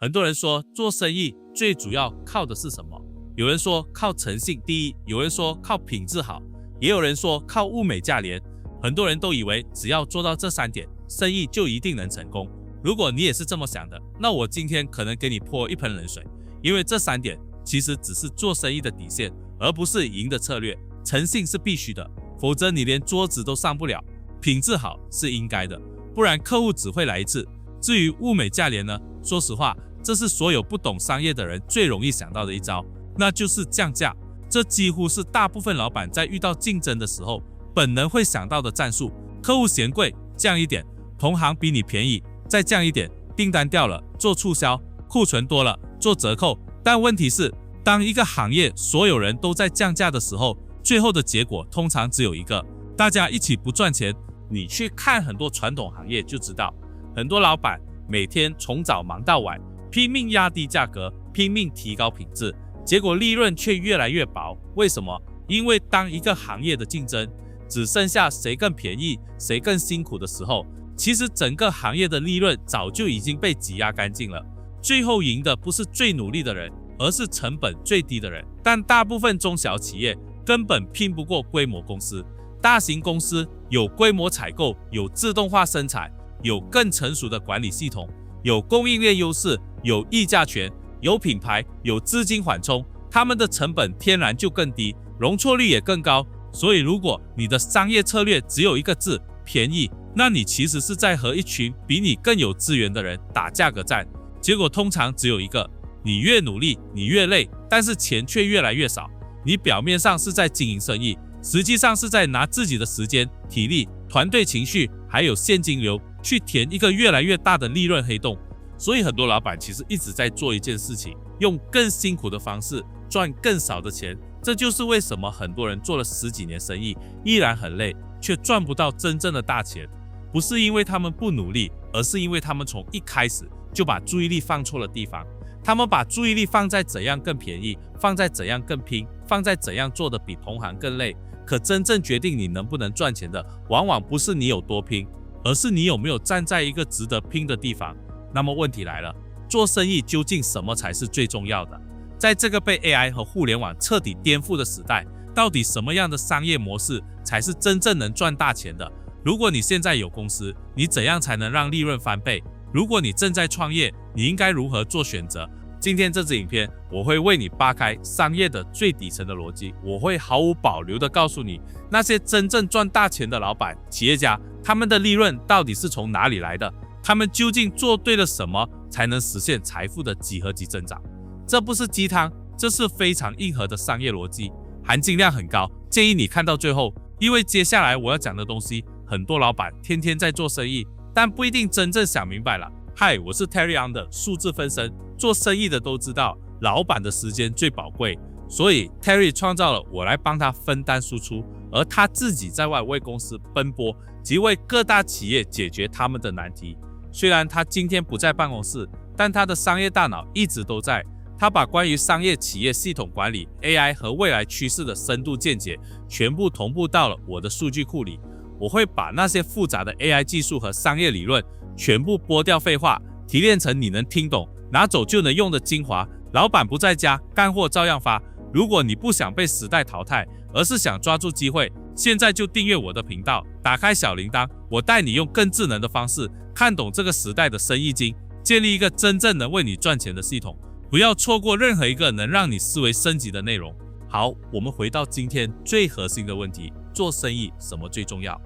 很多人说做生意最主要靠的是什么？有人说靠诚信第一，有人说靠品质好，也有人说靠物美价廉。很多人都以为只要做到这3点，生意就一定能成功。如果你也是这么想的，那我今天可能给你泼一盆冷水，因为这3点其实只是做生意的底线，而不是赢的策略。诚信是必须的，否则你连桌子都上不了。品质好是应该的，不然客户只会来一次。至于物美价廉呢，说实话，这是所有不懂商业的人最容易想到的一招，那就是降价。这几乎是大部分老板在遇到竞争的时候本能会想到的战术。客户嫌贵，降一点；同行比你便宜，再降一点；订单掉了，做促销；库存多了，做折扣。但问题是，当一个行业所有人都在降价的时候，最后的结果通常只有一个，大家一起不赚钱。你去看很多传统行业就知道，很多老板每天从早忙到晚，拼命压低价格，拼命提高品质，结果利润却越来越薄。为什么？因为当一个行业的竞争只剩下谁更便宜，谁更辛苦的时候，其实整个行业的利润早就已经被挤压干净了。最后赢的不是最努力的人，而是成本最低的人。但大部分中小企业根本拼不过规模公司。大型公司有规模采购，有自动化生产，有更成熟的管理系统，有供应链优势，有议价权，有品牌，有资金缓冲，他们的成本天然就更低，容错率也更高。所以如果你的商业策略只有一个字，便宜，那你其实是在和一群比你更有资源的人打价格战。结果通常只有一个，你越努力你越累，但是钱却越来越少。你表面上是在经营生意，实际上是在拿自己的时间、体力、团队情绪还有现金流去填一个越来越大的利润黑洞。所以很多老板其实一直在做一件事情，用更辛苦的方式赚更少的钱。这就是为什么很多人做了10几年生意依然很累，却赚不到真正的大钱。不是因为他们不努力，而是因为他们从一开始就把注意力放错了地方。他们把注意力放在怎样更便宜，放在怎样更拼，放在怎样做的比同行更累。可真正决定你能不能赚钱的，往往不是你有多拼，而是你有没有站在一个值得拼的地方。那么问题来了，做生意究竟什么才是最重要的？在这个被 AI 和互联网彻底颠覆的时代，到底什么样的商业模式才是真正能赚大钱的？如果你现在有公司，你怎样才能让利润翻倍？如果你正在创业，你应该如何做选择？今天这支影片，我会为你扒开商业的最底层的逻辑，我会毫无保留地告诉你，那些真正赚大钱的老板、企业家，他们的利润到底是从哪里来的？他们究竟做对了什么，才能实现财富的几何级增长？这不是鸡汤，这是非常硬核的商业逻辑，含金量很高，建议你看到最后，因为接下来我要讲的东西，很多老板天天在做生意，但不一定真正想明白了。嗨，我是 Terry On 的数字分身，做生意的都知道，老板的时间最宝贵，所以 Terry 创造了我来帮他分担输出，而他自己在外为公司奔波，及为各大企业解决他们的难题。虽然他今天不在办公室，但他的商业大脑一直都在。他把关于商业企业系统管理、AI 和未来趋势的深度见解，全部同步到了我的数据库里。我会把那些复杂的 AI 技术和商业理论全部剥掉废话，提炼成你能听懂、拿走就能用的精华。老板不在家，干货照样发。如果你不想被时代淘汰，而是想抓住机会，现在就订阅我的频道，打开小铃铛，我带你用更智能的方式看懂这个时代的生意经，建立一个真正能为你赚钱的系统。不要错过任何一个能让你思维升级的内容。好，我们回到今天最核心的问题，做生意什么最重要？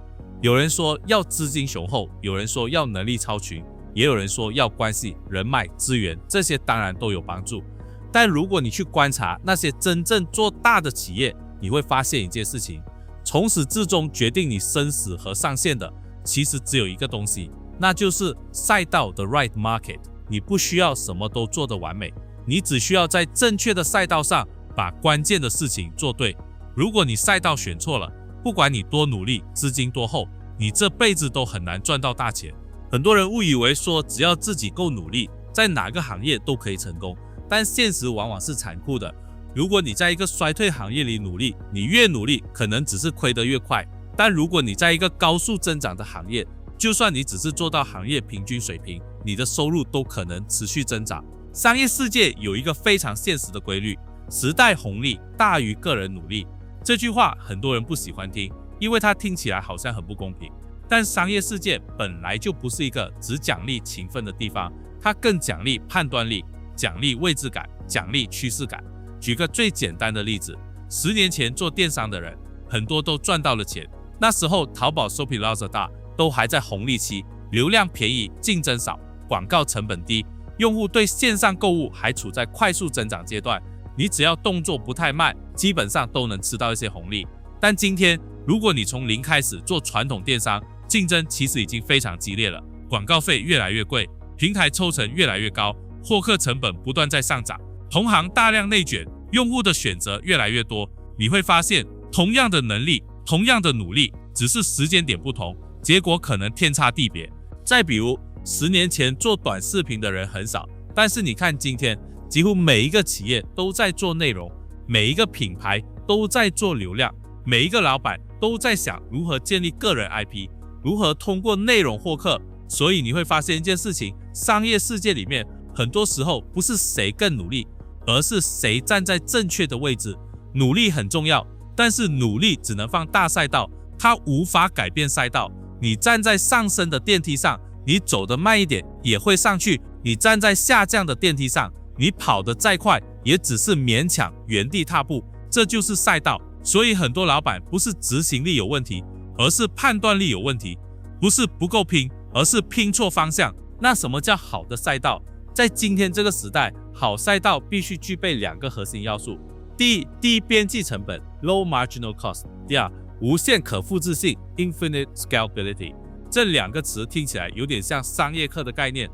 有人说要资金雄厚，有人说要能力超群，也有人说要关系、人脉、资源，这些当然都有帮助。但如果你去观察那些真正做大的企业，你会发现一件事情，从始至终决定你生死和上限的，其实只有一个东西，那就是赛道的 right market。你不需要什么都做得完美，你只需要在正确的赛道上把关键的事情做对。如果你赛道选错了，不管你多努力，资金多厚，你这辈子都很难赚到大钱。很多人误以为说只要自己够努力，在哪个行业都可以成功，但现实往往是残酷的。如果你在一个衰退行业里努力，你越努力可能只是亏得越快，但如果你在一个高速增长的行业，就算你只是做到行业平均水平，你的收入都可能持续增长。商业世界有一个非常现实的规律，时代红利大于个人努力。这句话很多人不喜欢听，因为它听起来好像很不公平。但商业世界本来就不是一个只奖励勤奋的地方，它更奖励判断力，奖励位置感，奖励趋势感。举个最简单的例子，10年前做电商的人，很多都赚到了钱。那时候淘宝、Shopee、Lazada 都还在红利期，流量便宜，竞争少，广告成本低，用户对线上购物还处在快速增长阶段。你只要动作不太慢，基本上都能吃到一些红利。但今天，如果你从零开始做传统电商，竞争其实已经非常激烈了，广告费越来越贵，平台抽成越来越高，获客成本不断在上涨，同行大量内卷，用户的选择越来越多。你会发现，同样的能力，同样的努力，只是时间点不同，结果可能天差地别。再比如，10年前做短视频的人很少，但是你看今天，几乎每一个企业都在做内容，每一个品牌都在做流量，每一个老板都在想如何建立个人 IP， 如何通过内容获客。所以你会发现一件事情，商业世界里面很多时候不是谁更努力，而是谁站在正确的位置。努力很重要，但是努力只能放大赛道，它无法改变赛道。你站在上升的电梯上，你走得慢一点也会上去；你站在下降的电梯上，你跑得再快也只是勉强原地踏步。这就是赛道。所以很多老板不是执行力有问题，而是判断力有问题，不是不够拼，而是拼错方向。那什么叫好的赛道？在今天这个时代，好赛道必须具备2个核心要素。第一，低边际成本 （low marginal cost）。第二，无限可复制性 （infinite scalability）。这2个词听起来有点像商业课的概念，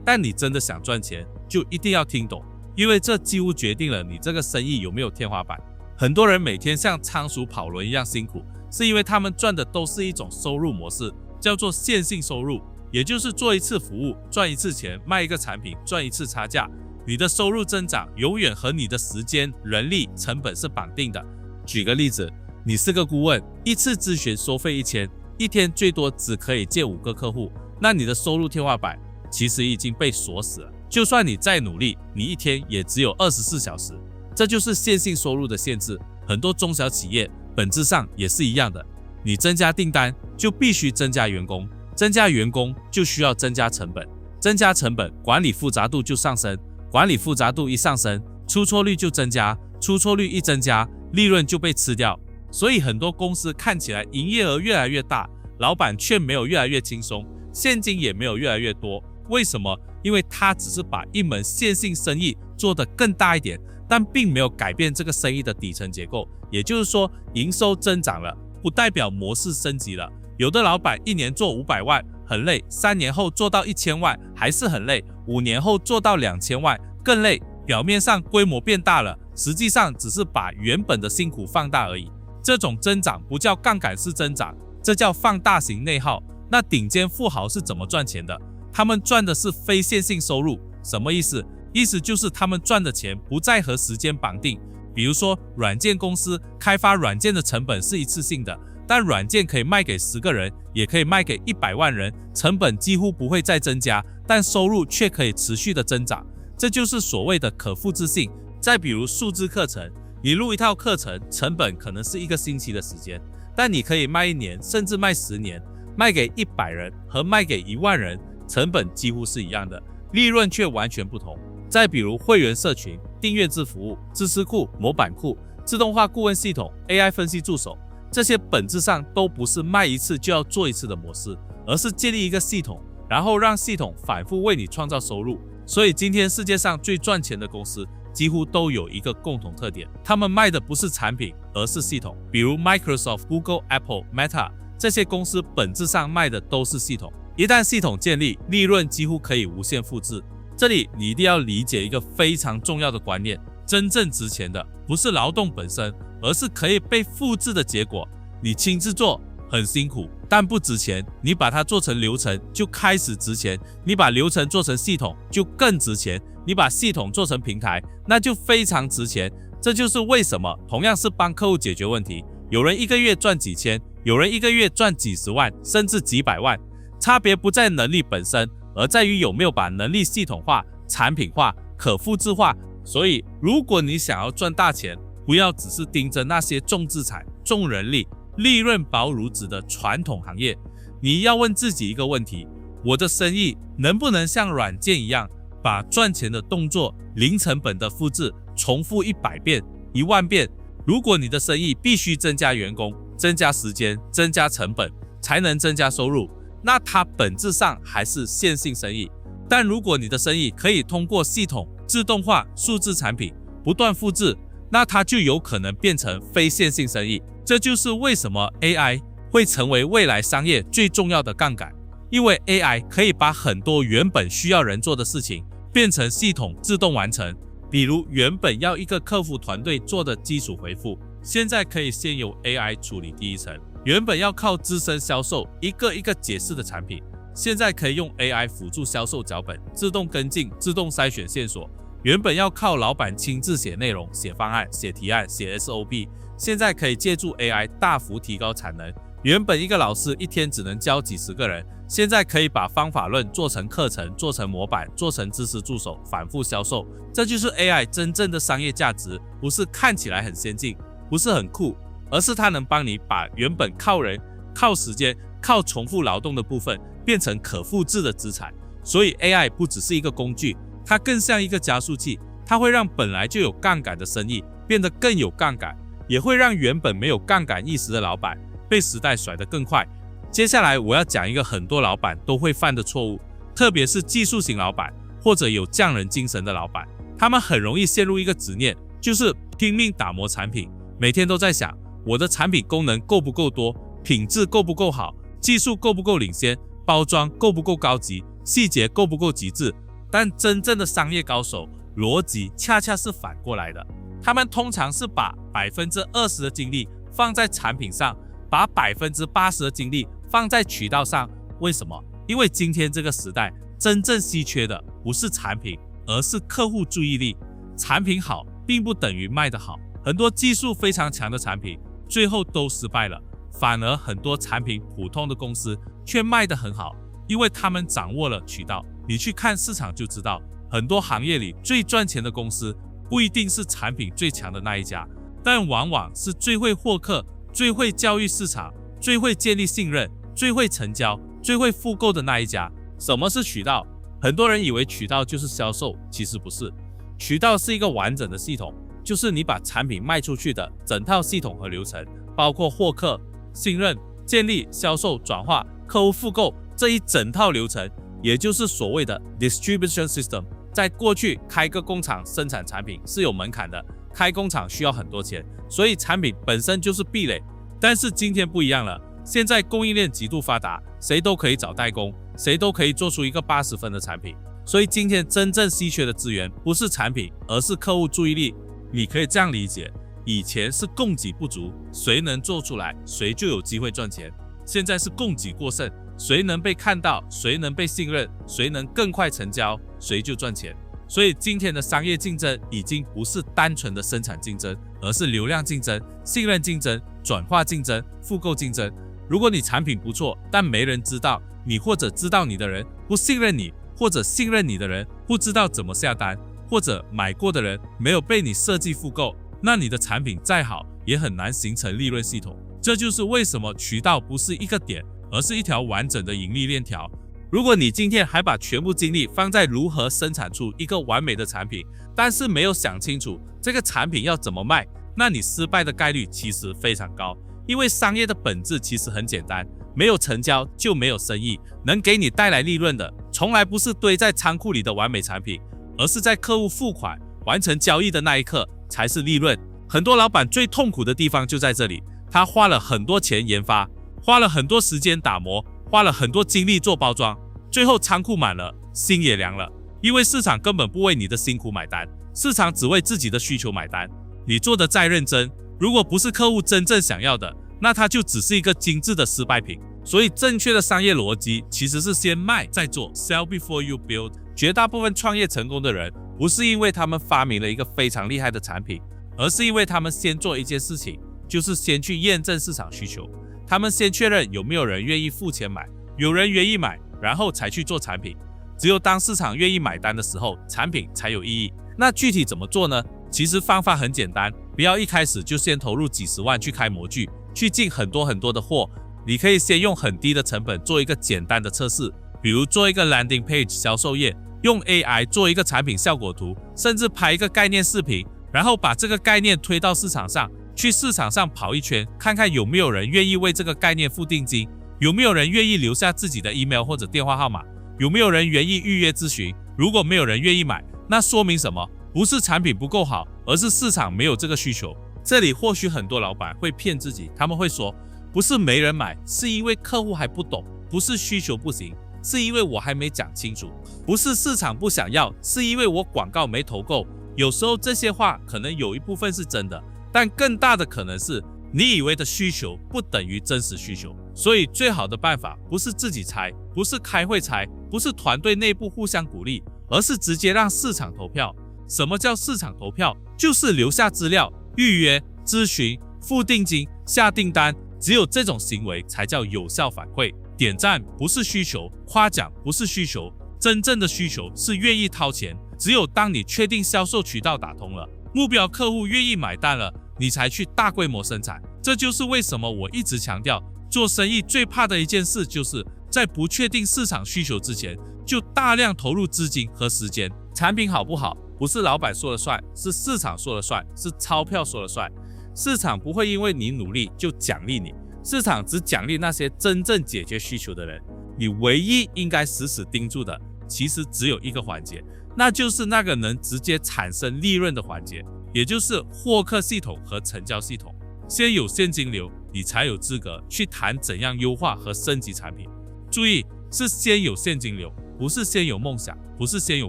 但你真的想赚钱，就一定要听懂，因为这几乎决定了你这个生意有没有天花板。很多人每天像仓鼠跑轮一样辛苦，是因为他们赚的都是一种收入模式，叫做线性收入，也就是做一次服务赚一次钱，卖一个产品赚一次差价。你的收入增长永远和你的时间、人力成本是绑定的。举个例子，你是个顾问，一次咨询收费1000，一天最多只可以见5个客户，那你的收入天花板其实已经被锁死了。就算你再努力，你一天也只有24小时。这就是线性收入的限制。很多中小企业本质上也是一样的，你增加订单就必须增加员工，增加员工就需要增加成本，增加成本，管理复杂度就上升，管理复杂度一上升，出错率就增加，出错率一增加，利润就被吃掉。所以很多公司看起来营业额越来越大，老板却没有越来越轻松，现金也没有越来越多。为什么？因为他只是把一门线性生意做得更大一点，但并没有改变这个生意的底层结构。也就是说，营收增长了，不代表模式升级了。有的老板1年做500万很累，3年后做到1000万还是很累，5年后做到2000万更累。表面上规模变大了，实际上只是把原本的辛苦放大而已。这种增长不叫杠杆式增长，这叫放大型内耗。那顶尖富豪是怎么赚钱的？他们赚的是非线性收入。什么意思？意思就是他们赚的钱不再和时间绑定。比如说，软件公司开发软件的成本是一次性的，但软件可以卖给10个人，也可以卖给100万人，成本几乎不会再增加，但收入却可以持续的增长。这就是所谓的可复制性。再比如数字课程，你录一套课程，成本可能是1个星期的时间，但你可以卖1年，甚至卖10年，卖给100人和卖给1万人，成本几乎是一样的，利润却完全不同。再比如会员社群、订阅制服务、知识库、模板库、自动化顾问系统、AI 分析助手，这些本质上都不是卖一次就要做一次的模式，而是建立一个系统，然后让系统反复为你创造收入。所以今天世界上最赚钱的公司几乎都有一个共同特点，他们卖的不是产品，而是系统。比如 Microsoft、Google、Apple、Meta 这些公司本质上卖的都是系统。一旦系统建立，利润几乎可以无限复制。这里你一定要理解一个非常重要的观念，真正值钱的不是劳动本身，而是可以被复制的结果。你亲自做很辛苦，但不值钱，你把它做成流程就开始值钱，你把流程做成系统就更值钱，你把系统做成平台那就非常值钱。这就是为什么同样是帮客户解决问题，有人1个月赚几千，有人1个月赚几十万甚至几百万，差别不在能力本身，而在于有没有把能力系统化、产品化、可复制化。所以如果你想要赚大钱，不要只是盯着那些重资产、重人力、利润薄如纸的传统行业，你要问自己一个问题：我的生意能不能像软件一样，把赚钱的动作零成本的复制，重复100遍、10000遍？如果你的生意必须增加员工、增加时间、增加成本才能增加收入，那它本质上还是线性生意。但如果你的生意可以通过系统、自动化、数字产品不断复制，那它就有可能变成非线性生意。这就是为什么 AI 会成为未来商业最重要的杠杆，因为 AI 可以把很多原本需要人做的事情变成系统自动完成。比如原本要一个客服团队做的基础回复，现在可以先由 AI 处理第一层；原本要靠资深销售一个一个解释的产品，现在可以用 AI 辅助销售脚本，自动跟进，自动筛选线索；原本要靠老板亲自写内容、写方案、写提案、写 SOP， 现在可以借助 AI 大幅提高产能；原本一个老师一天只能教几十个人，现在可以把方法论做成课程，做成模板，做成知识助手，反复销售。这就是 AI 真正的商业价值，不是看起来很先进，不是很酷，而是它能帮你把原本靠人、靠时间、靠重复劳动的部分变成可复制的资产。所以 AI 不只是一个工具，它更像一个加速器，它会让本来就有杠杆的生意变得更有杠杆，也会让原本没有杠杆意识的老板被时代甩得更快。接下来我要讲一个很多老板都会犯的错误，特别是技术型老板或者有匠人精神的老板，他们很容易陷入一个执念，就是拼命打磨产品，每天都在想我的产品功能够不够多，品质够不够好，技术够不够领先，包装够不够高级，细节够不够极致。但真正的商业高手逻辑恰恰是反过来的，他们通常是把20%的精力放在产品上，把80%的精力放在渠道上。为什么？因为今天这个时代真正稀缺的不是产品，而是客户注意力。产品好并不等于卖得好，很多技术非常强的产品最后都失败了，反而很多产品普通的公司却卖得很好，因为他们掌握了渠道。你去看市场就知道，很多行业里最赚钱的公司不一定是产品最强的那一家，但往往是最会获客、最会教育市场、最会建立信任、最会成交、最会复购的那一家。什么是渠道？很多人以为渠道就是销售，其实不是。渠道是一个完整的系统，就是你把产品卖出去的整套系统和流程，包括获客、信任、建立、销售、转化、客户复购这一整套流程，也就是所谓的 distribution system。 在过去开个工厂生产产品是有门槛的，开工厂需要很多钱，所以产品本身就是壁垒。但是今天不一样了，现在供应链极度发达，谁都可以找代工，谁都可以做出一个80分的产品。所以今天真正稀缺的资源不是产品，而是客户注意力。你可以这样理解，以前是供给不足，谁能做出来谁就有机会赚钱。现在是供给过剩，谁能被看到，谁能被信任，谁能更快成交，谁就赚钱。所以今天的商业竞争已经不是单纯的生产竞争，而是流量竞争、信任竞争、转化竞争、复购竞争。如果你产品不错，但没人知道你，或者知道你的人不信任你，或者信任你的人不知道怎么下单，或者买过的人没有被你设计复购，那你的产品再好也很难形成利润系统。这就是为什么渠道不是一个点，而是一条完整的盈利链条。如果你今天还把全部精力放在如何生产出一个完美的产品，但是没有想清楚这个产品要怎么卖，那你失败的概率其实非常高。因为商业的本质其实很简单，没有成交就没有生意，能给你带来利润的从来不是堆在仓库里的完美产品，而是在客户付款完成交易的那一刻才是利润。很多老板最痛苦的地方就在这里，他花了很多钱研发，花了很多时间打磨，花了很多精力做包装，最后仓库满了，心也凉了，因为市场根本不为你的辛苦买单，市场只为自己的需求买单。你做的再认真，如果不是客户真正想要的，那它就只是一个精致的失败品。所以正确的商业逻辑其实是先卖再做 ，Sell before you build。绝大部分创业成功的人，不是因为他们发明了一个非常厉害的产品，而是因为他们先做一件事情，就是先去验证市场需求。他们先确认有没有人愿意付钱买，有人愿意买，然后才去做产品。只有当市场愿意买单的时候，产品才有意义。那具体怎么做呢？其实方法很简单，不要一开始就先投入几十万去开模具，去进很多的货。你可以先用很低的成本做一个简单的测试，比如做一个 landing page 销售页，用 AI 做一个产品效果图，甚至拍一个概念视频，然后把这个概念推到市场上，去市场上跑一圈，看看有没有人愿意为这个概念付定金，有没有人愿意留下自己的 email 或者电话号码，有没有人愿意预约咨询。如果没有人愿意买，那说明什么？不是产品不够好，而是市场没有这个需求。这里或许很多老板会骗自己，他们会说不是没人买，是因为客户还不懂，不是需求不行，是因为我还没讲清楚，不是市场不想要，是因为我广告没投够。有时候这些话可能有一部分是真的，但更大的可能是你以为的需求不等于真实需求。所以最好的办法不是自己猜，不是开会猜，不是团队内部互相鼓励，而是直接让市场投票。什么叫市场投票？就是留下资料、预约、咨询、付定金、下订单，只有这种行为才叫有效反馈。点赞不是需求，夸奖不是需求，真正的需求是愿意掏钱。只有当你确定销售渠道打通了，目标客户愿意买单了，你才去大规模生产。这就是为什么我一直强调，做生意最怕的一件事，就是在不确定市场需求之前，就大量投入资金和时间。产品好不好，不是老板说了算，是市场说了算，是钞票说了算。市场不会因为你努力就奖励你，市场只奖励那些真正解决需求的人。你唯一应该死死盯住的，其实只有一个环节，那就是那个能直接产生利润的环节，也就是获客系统和成交系统。先有现金流，你才有资格去谈怎样优化和升级产品。注意，是先有现金流，不是先有梦想，不是先有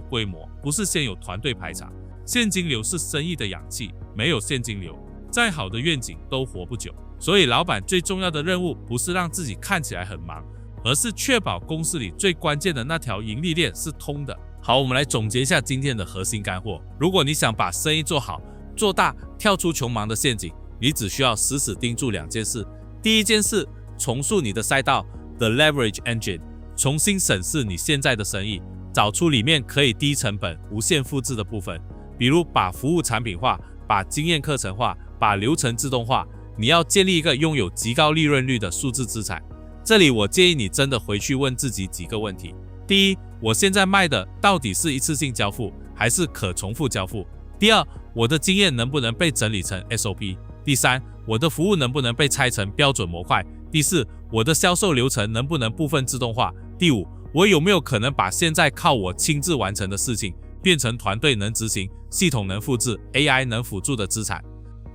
规模，不是先有团队排场。现金流是生意的氧气，没有现金流，再好的愿景都活不久。所以老板最重要的任务不是让自己看起来很忙，而是确保公司里最关键的那条盈利链是通的。好，我们来总结一下今天的核心干货。如果你想把生意做好、做大，跳出穷忙的陷阱，你只需要死死盯住两件事。第一件事，重塑你的赛道 The Leverage Engine， 重新审视你现在的生意，找出里面可以低成本、无限复制的部分，比如把服务产品化，把经验课程化，把流程自动化。你要建立一个拥有极高利润率的数字资产。这里我建议你真的回去问自己几个问题。第一，我现在卖的到底是一次性交付还是可重复交付？第二，我的经验能不能被整理成 SOP？ 第三，我的服务能不能被拆成标准模块？第四，我的销售流程能不能部分自动化？第五，我有没有可能把现在靠我亲自完成的事情变成团队能执行、系统能复制、AI 能辅助的资产？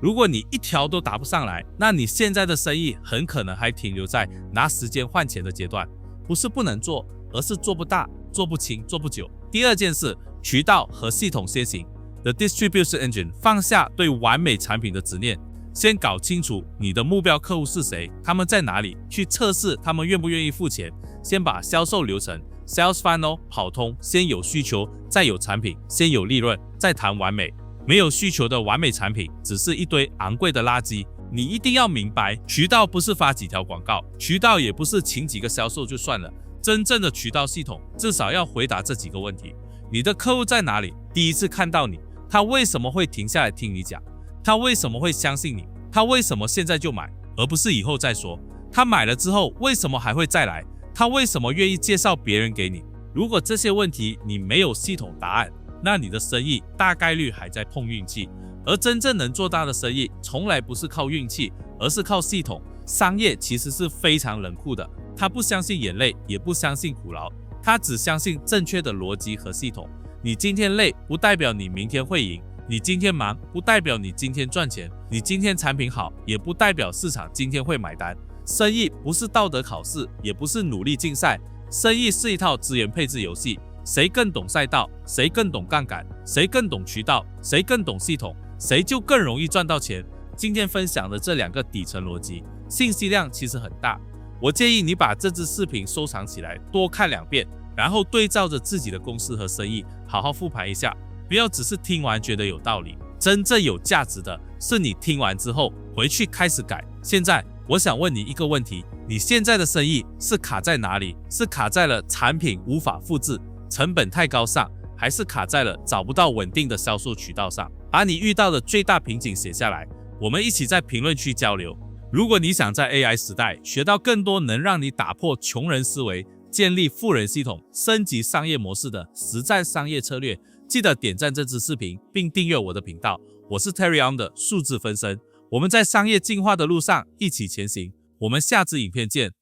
如果你一条都答不上来，那你现在的生意很可能还停留在拿时间换钱的阶段。不是不能做，而是做不大、做不清、做不久。第二件事，渠道和系统先行 The Distribution Engine， 放下对完美产品的执念，先搞清楚你的目标客户是谁，他们在哪里，去测试他们愿不愿意付钱。先把销售流程 Sales Funnel 跑通，先有需求，再有产品，先有利润，再谈完美。没有需求的完美产品只是一堆昂贵的垃圾。你一定要明白，渠道不是发几条广告，渠道也不是请几个销售就算了。真正的渠道系统至少要回答这几个问题：你的客户在哪里？第一次看到你，他为什么会停下来听你讲？他为什么会相信你？他为什么现在就买，而不是以后再说？他买了之后为什么还会再来？他为什么愿意介绍别人给你？如果这些问题你没有系统答案，那你的生意大概率还在碰运气。而真正能做大的生意从来不是靠运气，而是靠系统。商业其实是非常冷酷的，他不相信眼泪，也不相信苦劳，他只相信正确的逻辑和系统。你今天累不代表你明天会赢，你今天忙不代表你今天赚钱，你今天产品好也不代表市场今天会买单。生意不是道德考试，也不是努力竞赛，生意是一套资源配置游戏。谁更懂赛道，谁更懂杠杆，谁更懂渠道，谁更懂系统，谁就更容易赚到钱。今天分享的这两个底层逻辑，信息量其实很大。我建议你把这支视频收藏起来，多看2遍，然后对照着自己的公司和生意，好好复盘一下。不要只是听完觉得有道理，真正有价值的是你听完之后回去开始改。现在我想问你一个问题，你现在的生意是卡在哪里？是卡在了产品无法复制，成本太高上，还是卡在了找不到稳定的销售渠道上？把你遇到的最大瓶颈写下来，我们一起在评论区交流。如果你想在 AI 时代学到更多能让你打破穷人思维、建立富人系统、升级商业模式的实战商业策略，记得点赞这支视频并订阅我的频道。我是 Terry On 的数字分身，我们在商业进化的路上一起前行。我们下支影片见。